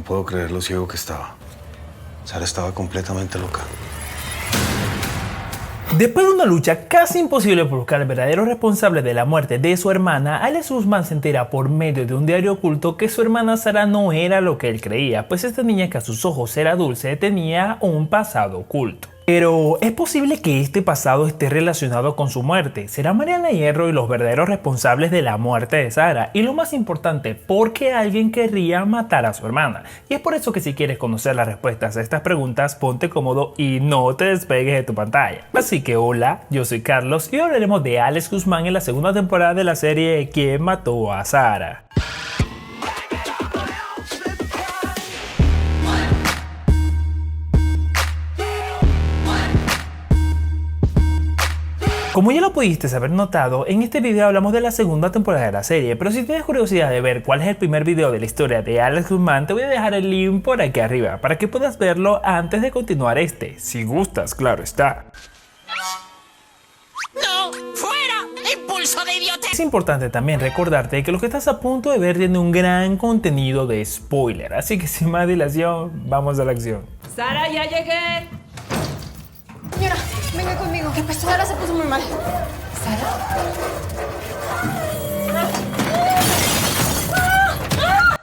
No puedo creer lo ciego que estaba. Sara estaba completamente loca. Después de una lucha casi imposible por buscar al verdadero responsable de la muerte de su hermana, Alex Guzmán se entera por medio de un diario oculto que su hermana Sara no era lo que él creía, pues esta niña que a sus ojos era dulce tenía un pasado oculto. Pero ¿es posible que este pasado esté relacionado con su muerte? ¿Será Mariana Hierro y los verdaderos responsables de la muerte de Sara? Y lo más importante, ¿por qué alguien querría matar a su hermana? Y es por eso que si quieres conocer las respuestas a estas preguntas, ponte cómodo y no te despegues de tu pantalla. Así que hola, yo soy Carlos y hoy hablaremos de Alex Guzmán en la segunda temporada de la serie ¿Quién mató a Sara? Como ya lo pudiste haber notado, en este video hablamos de la segunda temporada de la serie, pero si tienes curiosidad de ver cuál es el primer video de la historia de Alex Guzmán, te voy a dejar el link por aquí arriba para que puedas verlo antes de continuar si gustas, claro está. ¡No! ¡Fuera! ¡Impulso de idiotez! Es importante también recordarte que lo que estás a punto de ver tiene un gran contenido de spoiler, así que sin más dilación, vamos a la acción. Sara, ya llegué. Señora, venga conmigo. ¿Qué pasó? Sara se puso muy mal.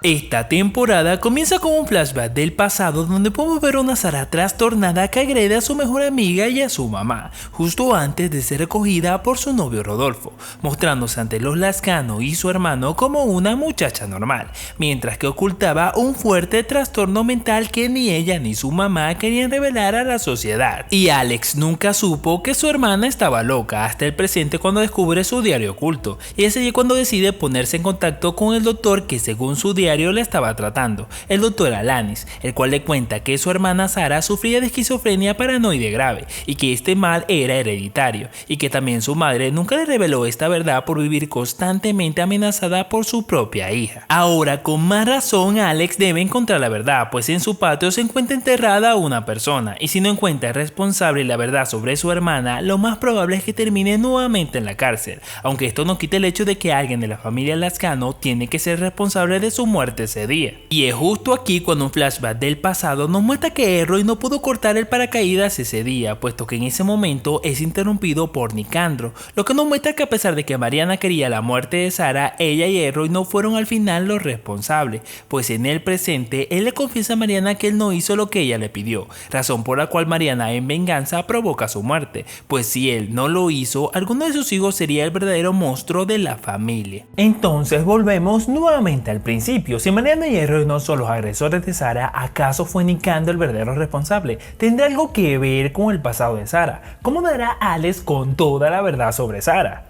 Esta temporada comienza con un flashback del pasado donde podemos ver a una Sara trastornada que agrede a su mejor amiga y a su mamá, justo antes de ser recogida por su novio Rodolfo, mostrándose ante los Lascano y su hermano como una muchacha normal, mientras que ocultaba un fuerte trastorno mental que ni ella ni su mamá querían revelar a la sociedad. Y Alex nunca supo que su hermana estaba loca hasta el presente cuando descubre su diario oculto, y es allí cuando decide ponerse en contacto con el doctor que según su diario le estaba tratando, el doctor Alanis, el cual le cuenta que su hermana Sara sufría de esquizofrenia paranoide grave y que este mal era hereditario y que también su madre nunca le reveló esta verdad por vivir constantemente amenazada por su propia hija. Ahora con más razón Alex debe encontrar la verdad, pues en su patio se encuentra enterrada una persona y si no encuentra responsable la verdad sobre su hermana, lo más probable es que termine nuevamente en la cárcel, aunque esto no quita el hecho de que alguien de la familia Lascano tiene que ser responsable de su muerte ese día. Y es justo aquí cuando un flashback del pasado nos muestra que Roy no pudo cortar el paracaídas ese día, puesto que en ese momento es interrumpido por Nicandro, lo que nos muestra que a pesar de que Mariana quería la muerte de Sara, ella y Roy no fueron al final los responsables, pues en el presente él le confiesa a Mariana que él no hizo lo que ella le pidió, razón por la cual Mariana en venganza provoca su muerte, pues si él no lo hizo, alguno de sus hijos sería el verdadero monstruo de la familia. Entonces volvemos nuevamente al principio. Si Mariana y Roy no son los agresores de Sara, ¿acaso fue Nicandro el verdadero responsable? ¿Tendrá algo que ver con el pasado de Sara? ¿Cómo dará Alex con toda la verdad sobre Sara?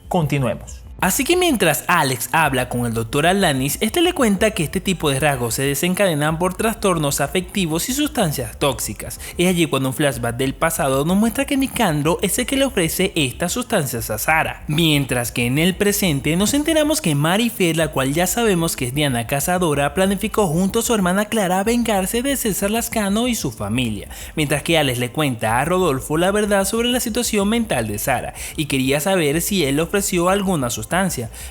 Continuemos. Así que mientras Alex habla con el doctor Alanis, este le cuenta que este tipo de rasgos se desencadenan por trastornos afectivos y sustancias tóxicas. Es allí cuando un flashback del pasado nos muestra que Nicandro es el que le ofrece estas sustancias a Sara. Mientras que en el presente nos enteramos que Marifer, la cual ya sabemos que es Diana Cazadora, planificó junto a su hermana Clara vengarse de César Lascano y su familia. Mientras que Alex le cuenta a Rodolfo la verdad sobre la situación mental de Sara y quería saber si él le ofreció alguna sustancia.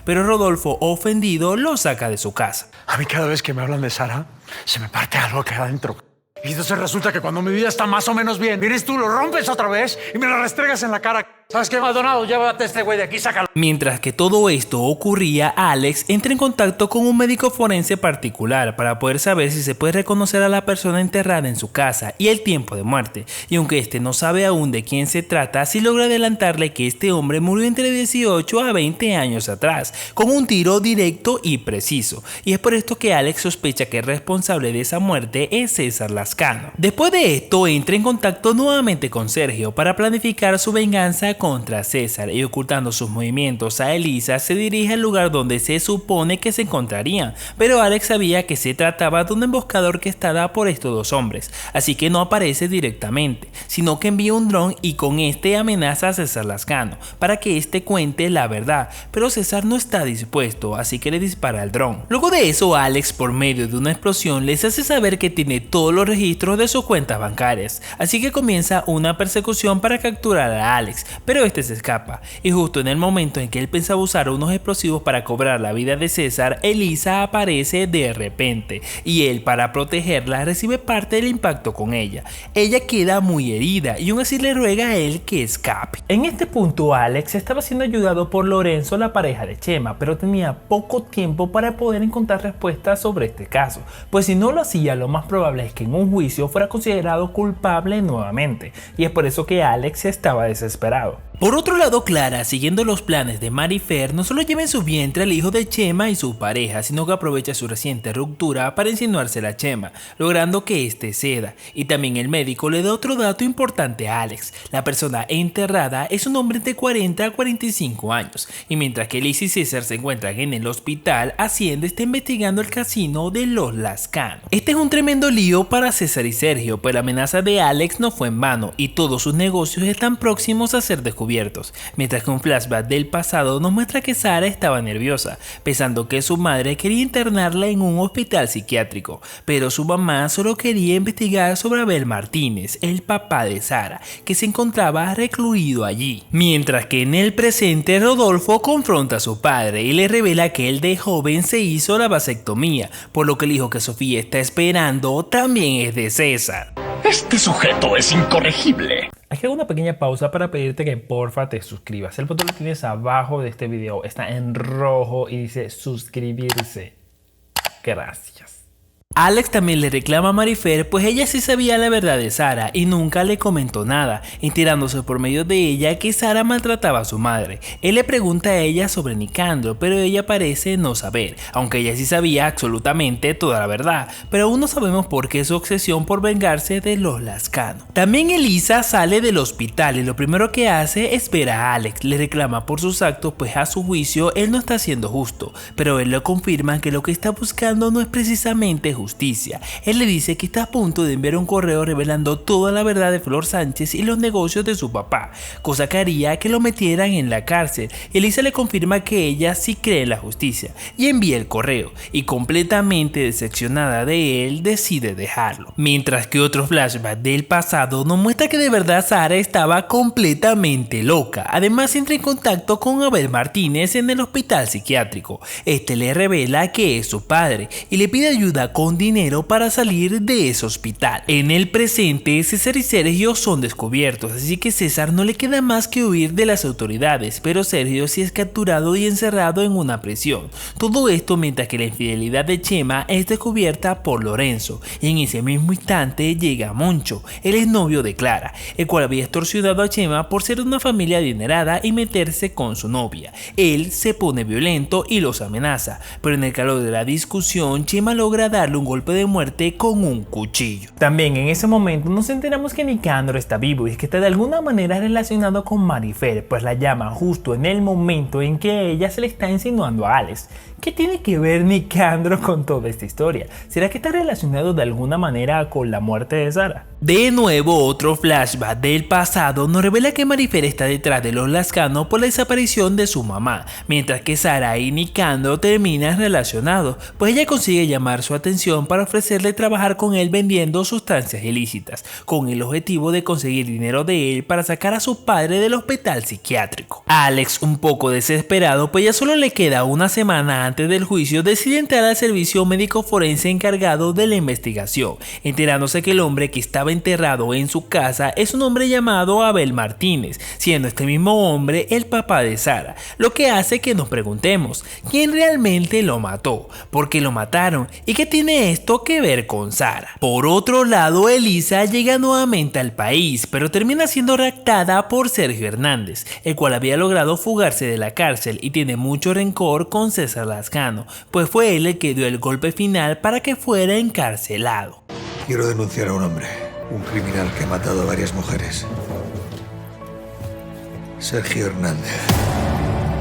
Pero Rodolfo, ofendido, lo saca de su casa. A mí cada vez que me hablan de Sara, se me parte algo acá adentro. Y entonces resulta que cuando mi vida está más o menos bien, vienes tú, lo rompes otra vez y me lo restregas en la cara. ¿Sabes qué, Maldonado? Llévate a este güey de aquí, sácalo. Mientras que todo esto ocurría, Alex entra en contacto con un médico forense particular para poder saber si se puede reconocer a la persona enterrada en su casa y el tiempo de muerte. Y aunque este no sabe aún de quién se trata, sí logra adelantarle que este hombre murió entre 18 a 20 años atrás, con un tiro directo y preciso. Y es por esto que Alex sospecha que el responsable de esa muerte es César Lascano. Después de esto, entra en contacto nuevamente con Sergio para planificar su venganza contra César y ocultando sus movimientos a Elisa se dirige al lugar donde se supone que se encontrarían, pero Alex sabía que se trataba de un emboscador que estaba por estos dos hombres, así que no aparece directamente, sino que envía un dron y con este amenaza a César Lascano para que este cuente la verdad, pero César no está dispuesto, así que le dispara al dron. Luego de eso, Alex por medio de una explosión les hace saber que tiene todos los registros de sus cuentas bancarias, así que comienza una persecución para capturar a Alex, pero este se escapa, y justo en el momento en que él pensaba usar unos explosivos para cobrar la vida de César, Elisa aparece de repente, y él, para protegerla, recibe parte del impacto con ella. Ella queda muy herida y aún así le ruega a él que escape. En este punto Alex estaba siendo ayudado por Lorenzo, la pareja de Chema, pero tenía poco tiempo para poder encontrar respuestas sobre este caso, pues si no lo hacía, lo más probable es que en un juicio fuera considerado culpable nuevamente, y es por eso que Alex estaba desesperado. Por otro lado, Clara, siguiendo los planes de Marifer, no solo lleva en su vientre al hijo de Chema y su pareja, sino que aprovecha su reciente ruptura para insinuársela a Chema, logrando que éste ceda. Y también el médico le da otro dato importante a Alex: la persona enterrada es un hombre de 40 a 45 años, y mientras que Liz y César se encuentran en el hospital, Hacienda está investigando el casino de los Lascano. Este es un tremendo lío para César y Sergio, pues la amenaza de Alex no fue en vano, y todos sus negocios están próximos a ser descubiertos. Mientras que un flashback del pasado nos muestra que Sara estaba nerviosa, pensando que su madre quería internarla en un hospital psiquiátrico, pero su mamá solo quería investigar sobre Abel Martínez, el papá de Sara, que se encontraba recluido allí. Mientras que en el presente, Rodolfo confronta a su padre y le revela que él de joven se hizo la vasectomía, por lo que el hijo que Sofía está esperando también es de César. Este sujeto es incorregible. Aquí hago una pequeña pausa para pedirte que porfa te suscribas. El botón lo tienes abajo de este video, está en rojo y dice suscribirse. Gracias. Alex también le reclama a Marifer, pues ella sí sabía la verdad de Sara y nunca le comentó nada, enterándose por medio de ella que Sara maltrataba a su madre. Él le pregunta a ella sobre Nicandro, pero ella parece no saber, aunque ella sí sabía absolutamente toda la verdad, pero aún no sabemos por qué su obsesión por vengarse de los Lascano. También Elisa sale del hospital y lo primero que hace es ver a Alex, le reclama por sus actos, pues a su juicio él no está siendo justo, pero él le confirma que lo que está buscando no es precisamente justicia. Él le dice que está a punto de enviar un correo revelando toda la verdad de Flor Sánchez y los negocios de su papá, cosa que haría que lo metieran en la cárcel. Elisa le confirma que ella sí cree en la justicia y envía el correo, y completamente decepcionada de él decide dejarlo. Mientras que otro flashback del pasado nos muestra que de verdad Sara estaba completamente loca. Además entra en contacto con Abel Martínez en el hospital psiquiátrico. Este le revela que es su padre y le pide ayuda con dinero para salir de ese hospital. En el presente, César y Sergio son descubiertos, así que César no le queda más que huir de las autoridades, pero Sergio sí es capturado y encerrado en una prisión. Todo esto mientras que la infidelidad de Chema es descubierta por Lorenzo, y en ese mismo instante llega Moncho, el exnovio de Clara, el cual había extorsionado a Chema por ser una familia adinerada y meterse con su novia. Él se pone violento y los amenaza, pero en el calor de la discusión, Chema logra darle un golpe de muerte con un cuchillo. También en ese momento nos enteramos que Nicandro está vivo y es que está de alguna manera relacionado con Marifer, pues la llama justo en el momento en que ella se le está insinuando a Alex. ¿Qué tiene que ver Nicandro con toda esta historia? ¿Será que está relacionado de alguna manera con la muerte de Sara? De nuevo, otro flashback del pasado nos revela que Marifer está detrás de los Lascano por la desaparición de su mamá, mientras que Sara y Nicandro terminan relacionados, pues ella consigue llamar su atención para ofrecerle trabajar con él vendiendo sustancias ilícitas, con el objetivo de conseguir dinero de él para sacar a su padre del hospital psiquiátrico. Alex, un poco desesperado, pues ya solo le queda una semana antes del juicio, decide entrar al servicio médico forense encargado de la investigación, enterándose que el hombre que estaba enterrado en su casa es un hombre llamado Abel Martínez, siendo este mismo hombre el papá de Sara, lo que hace que nos preguntemos quién realmente lo mató, por qué lo mataron y qué tiene esto que ver con Sara. Por otro lado, Elisa llega nuevamente al país, pero termina siendo raptada por Sergio Hernández, el cual había logrado fugarse de la cárcel y tiene mucho rencor con César Lascano, pues fue él el que dio el golpe final para que fuera encarcelado. Quiero denunciar a un hombre, un criminal que ha matado a varias mujeres. Sergio Hernández.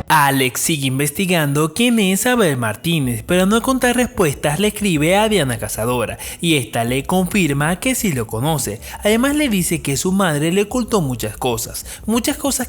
Alex sigue investigando quién es Abel Martínez, pero al no encontrar respuestas le escribe a Diana Cazadora y esta le confirma que sí lo conoce. Además le dice que su madre le ocultó muchas cosas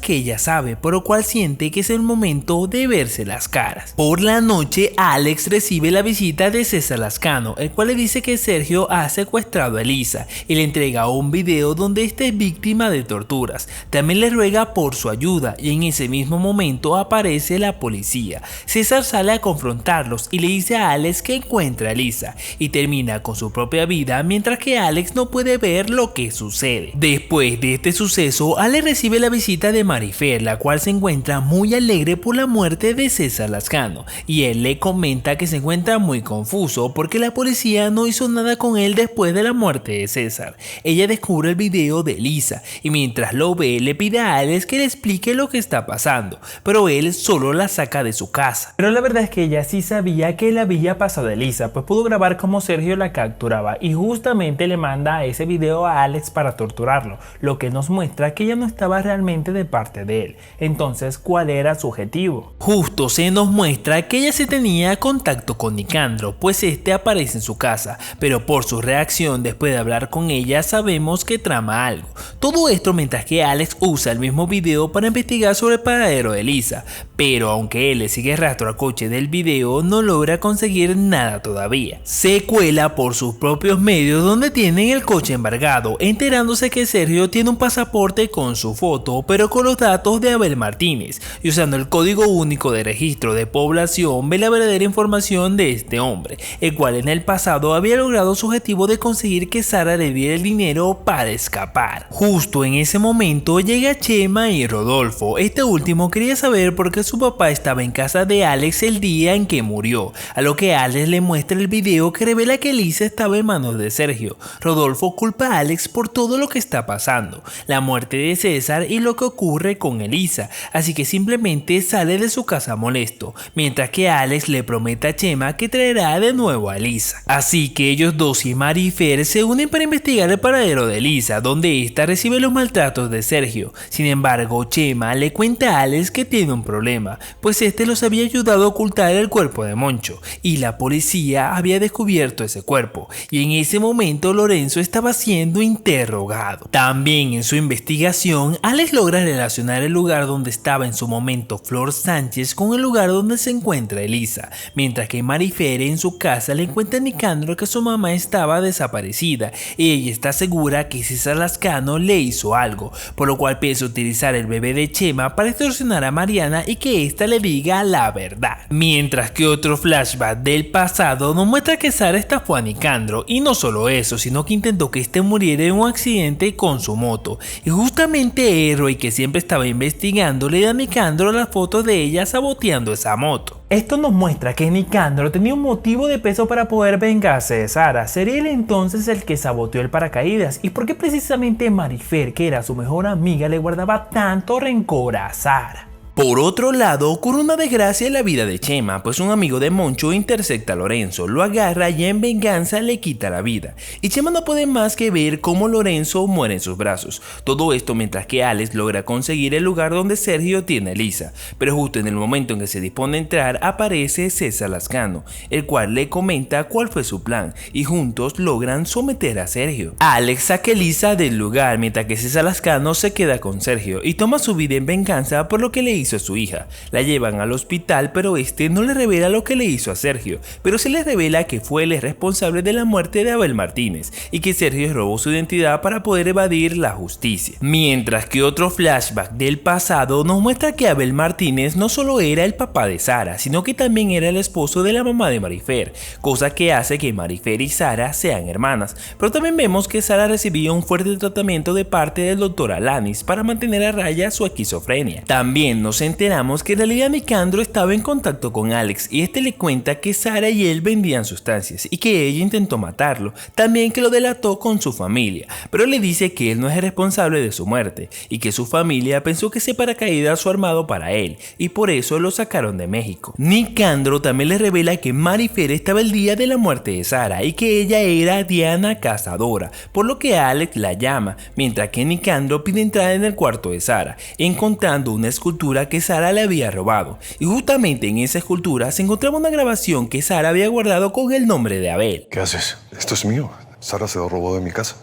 que ella sabe, por lo cual siente que es el momento de verse las caras. Por la noche Alex recibe la visita de César Lascano, el cual le dice que Sergio ha secuestrado a Elisa y le entrega un video donde esta es víctima de torturas. También le ruega por su ayuda y en ese mismo momento aparece la policía. César sale a confrontarlos y le dice a Alex que encuentra a Elisa y termina con su propia vida, mientras que Alex no puede ver lo que sucede. Después de este suceso, Alex recibe la visita de Marifer, la cual se encuentra muy alegre por la muerte de César Lascano, y él le comenta que se encuentra muy confuso porque la policía no hizo nada con él después de la muerte de César. Ella descubre el video de Elisa y mientras lo ve le pide a Alex que le explique lo que está pasando, pero él solo la saca de su casa. Pero la verdad es que ella sí sabía que le había pasado a Elisa, pues pudo grabar cómo Sergio la capturaba y justamente le manda ese video a Alex para torturarlo, lo que nos muestra que ella no estaba realmente de parte de él. Entonces, ¿cuál era su objetivo? Justo se nos muestra que ella se tenía contacto con Nicandro, pues este aparece en su casa, pero por su reacción después de hablar con ella sabemos que trama algo. Todo esto mientras que Alex usa el mismo video para investigar sobre el paradero de Elisa, pero aunque él le sigue rastro al coche del video no logra conseguir nada todavía. Se cuela por sus propios medios donde tienen el coche embargado, enterándose que Sergio tiene un pasaporte con su foto pero con los datos de Abel Martínez, y usando el código único de registro de población ve la verdadera información de este hombre, el cual en el pasado había logrado su objetivo de conseguir que Sara le diera el dinero para escapar. Justo en ese momento llega Chema y Rodolfo. Este último quería saber por qué su papá estaba en casa de Alex el día en que murió, a lo que Alex le muestra el video que revela que Elisa estaba en manos de Sergio. Rodolfo culpa a Alex por todo lo que está pasando, la muerte de César y lo que ocurre con Elisa, así que simplemente sale de su casa molesto, mientras que Alex le promete a Chema que traerá de nuevo a Elisa. Así que ellos dos y Marifer se unen para investigar el paradero de Elisa, donde esta recibe los maltratos de Sergio. Sin embargo, Chema le cuenta a Alex que tiene un problema, pues este los había ayudado a ocultar el cuerpo de Moncho, y la policía había descubierto ese cuerpo, y en ese momento Lorenzo estaba siendo interrogado. También en su investigación, Alex logra relacionar el lugar donde estaba en su momento Flor Sánchez con el lugar donde se encuentra Elisa, mientras que Marifer en su casa le cuenta a Nicandro que su mamá estaba desaparecida y ella está segura que César Lascano le hizo algo, por lo cual piensa utilizar el bebé de Chema para extorsionar a Mariana y que ésta le diga la verdad. Mientras que otro flashback del pasado nos muestra que Sara estafó a Nicandro, y no solo eso, sino que intentó que este muriera en un accidente con su moto, y justamente Roy, que siempre estaba investigando, le da a Nicandro las fotos de ella saboteando esa moto. Esto nos muestra que Nicandro tenía un motivo de peso para poder vengarse de Sara. ¿Sería él entonces el que saboteó el paracaídas? ¿Y por qué precisamente Marifer, que era su mejor amiga, le guardaba tanto rencor a Sara? Por otro lado, ocurre una desgracia en la vida de Chema, pues un amigo de Moncho intercepta a Lorenzo, lo agarra y en venganza le quita la vida. Y Chema no puede más que ver cómo Lorenzo muere en sus brazos. Todo esto mientras que Alex logra conseguir el lugar donde Sergio tiene a Elisa. Pero justo en el momento en que se dispone a entrar, aparece César Lascano, el cual le comenta cuál fue su plan, y juntos logran someter a Sergio. Alex saca a Elisa del lugar, mientras que César Lascano se queda con Sergio y toma su vida en venganza por lo que le hizo a su hija. La llevan al hospital, pero este no le revela lo que le hizo a Sergio, pero se le revela que fue el responsable de la muerte de Abel Martínez y que Sergio robó su identidad para poder evadir la justicia. Mientras que otro flashback del pasado nos muestra que Abel Martínez no solo era el papá de Sara, sino que también era el esposo de la mamá de Marifer, cosa que hace que Marifer y Sara sean hermanas. Pero también vemos que Sara recibía un fuerte tratamiento de parte del Dr. Alanis para mantener a raya su esquizofrenia. También nos enteramos que en realidad Nicandro estaba en contacto con Alex y este le cuenta que Sara y él vendían sustancias y que ella intentó matarlo, también que lo delató con su familia, pero le dice que él no es el responsable de su muerte y que su familia pensó que ese paracaídas fue armado para él y por eso lo sacaron de México. Nicandro también le revela que Marifer estaba el día de la muerte de Sara y que ella era Diana Cazadora, por lo que Alex la llama, mientras que Nicandro pide entrar en el cuarto de Sara, encontrando una escultura escultura que Sara le había robado. Y justamente en esa escultura se encontraba una grabación que Sara había guardado con el nombre de Abel. ¿Qué haces? Esto es mío. Sara se lo robó de mi casa.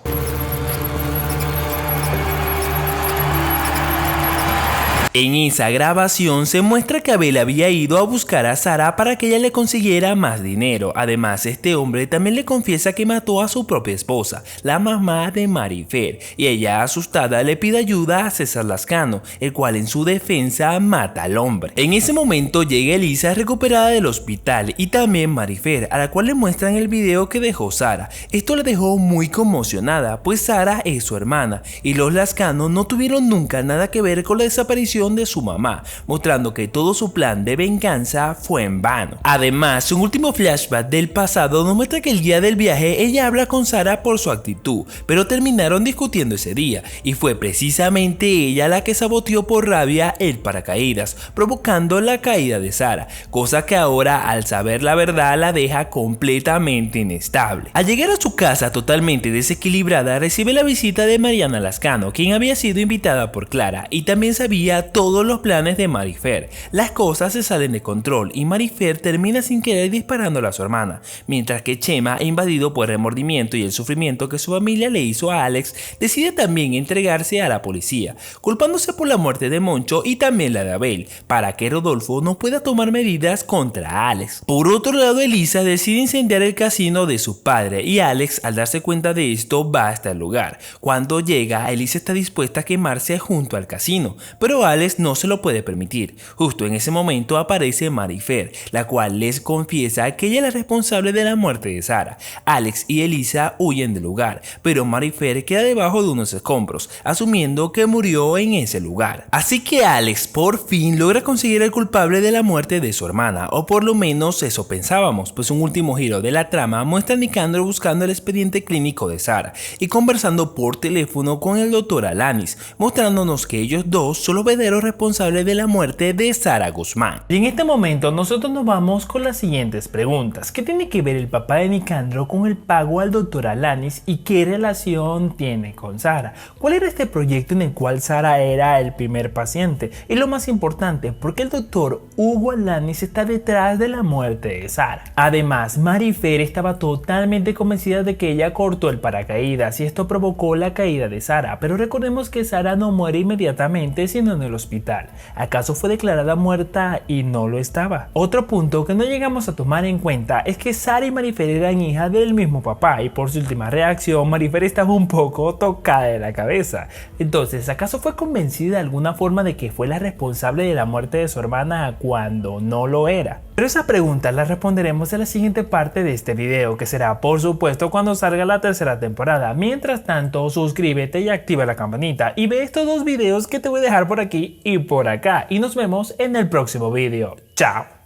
En esa grabación se muestra que Abel había ido a buscar a Sara para que ella le consiguiera más dinero. Además, este hombre también le confiesa que mató a su propia esposa, la mamá de Marifer, y ella, asustada, le pide ayuda a César Lascano, el cual en su defensa mata al hombre. En ese momento llega Elisa recuperada del hospital y también Marifer, a la cual le muestran el video que dejó Sara. Esto la dejó muy conmocionada, pues Sara es su hermana y los Lascano no tuvieron nunca nada que ver con la desaparición de su mamá, mostrando que todo su plan de venganza fue en vano. Además, un último flashback del pasado nos muestra que el día del viaje ella habla con Sara por su actitud, pero terminaron discutiendo ese día y fue precisamente ella la que saboteó por rabia el paracaídas, provocando la caída de Sara, cosa que ahora al saber la verdad la deja completamente inestable. Al llegar a su casa totalmente desequilibrada, recibe la visita de Mariana Lascano, quien había sido invitada por Clara y también sabía todos los planes de Marifer. Las cosas se salen de control y Marifer termina sin querer disparándole a su hermana, mientras que Chema, invadido por el remordimiento y el sufrimiento que su familia le hizo a Alex, decide también entregarse a la policía, culpándose por la muerte de Moncho y también la de Abel, para que Rodolfo no pueda tomar medidas contra Alex. Por otro lado, Elisa decide incendiar el casino de su padre y Alex, al darse cuenta de esto, va hasta el lugar. Cuando llega, Elisa está dispuesta a quemarse junto al casino, pero Alex no se lo puede permitir. Justo en ese momento aparece Marifer, la cual les confiesa que ella es la responsable de la muerte de Sara. Alex y Elisa huyen del lugar, pero Marifer queda debajo de unos escombros, asumiendo que murió en ese lugar. Así que Alex por fin logra conseguir al culpable de la muerte de su hermana, o por lo menos eso pensábamos, pues un último giro de la trama muestra a Nicandro buscando el expediente clínico de Sara y conversando por teléfono con el doctor Alanis, mostrándonos que ellos dos son los verdaderos responsables de la muerte de Sara Guzmán. Y en este momento nosotros nos vamos con las siguientes preguntas. ¿Qué tiene que ver el papá de Nicandro con el pago al doctor Alanis y qué relación tiene con Sara? ¿Cuál era este proyecto en el cual Sara era el primer paciente? Y lo más importante, ¿por qué el doctor Hugo Alanis está detrás de la muerte de Sara? Además, Marifer estaba totalmente convencida de que ella cortó el paracaídas y esto provocó la caída de Sara, pero recordemos que Sara no muere inmediatamente sino en el hospital. ¿Acaso fue declarada muerta y no lo estaba? Otro punto que no llegamos a tomar en cuenta es que Sara y Marifer eran hijas del mismo papá y por su última reacción Marifer estaba un poco tocada de la cabeza. Entonces, ¿acaso fue convencida de alguna forma de que fue la responsable de la muerte de su hermana cuando no lo era? Pero esas preguntas las responderemos en la siguiente parte de este video, que será por supuesto cuando salga la tercera temporada. Mientras tanto, suscríbete y activa la campanita y ve estos dos videos que te voy a dejar por aquí y por acá. Y nos vemos en el próximo video. ¡Chao!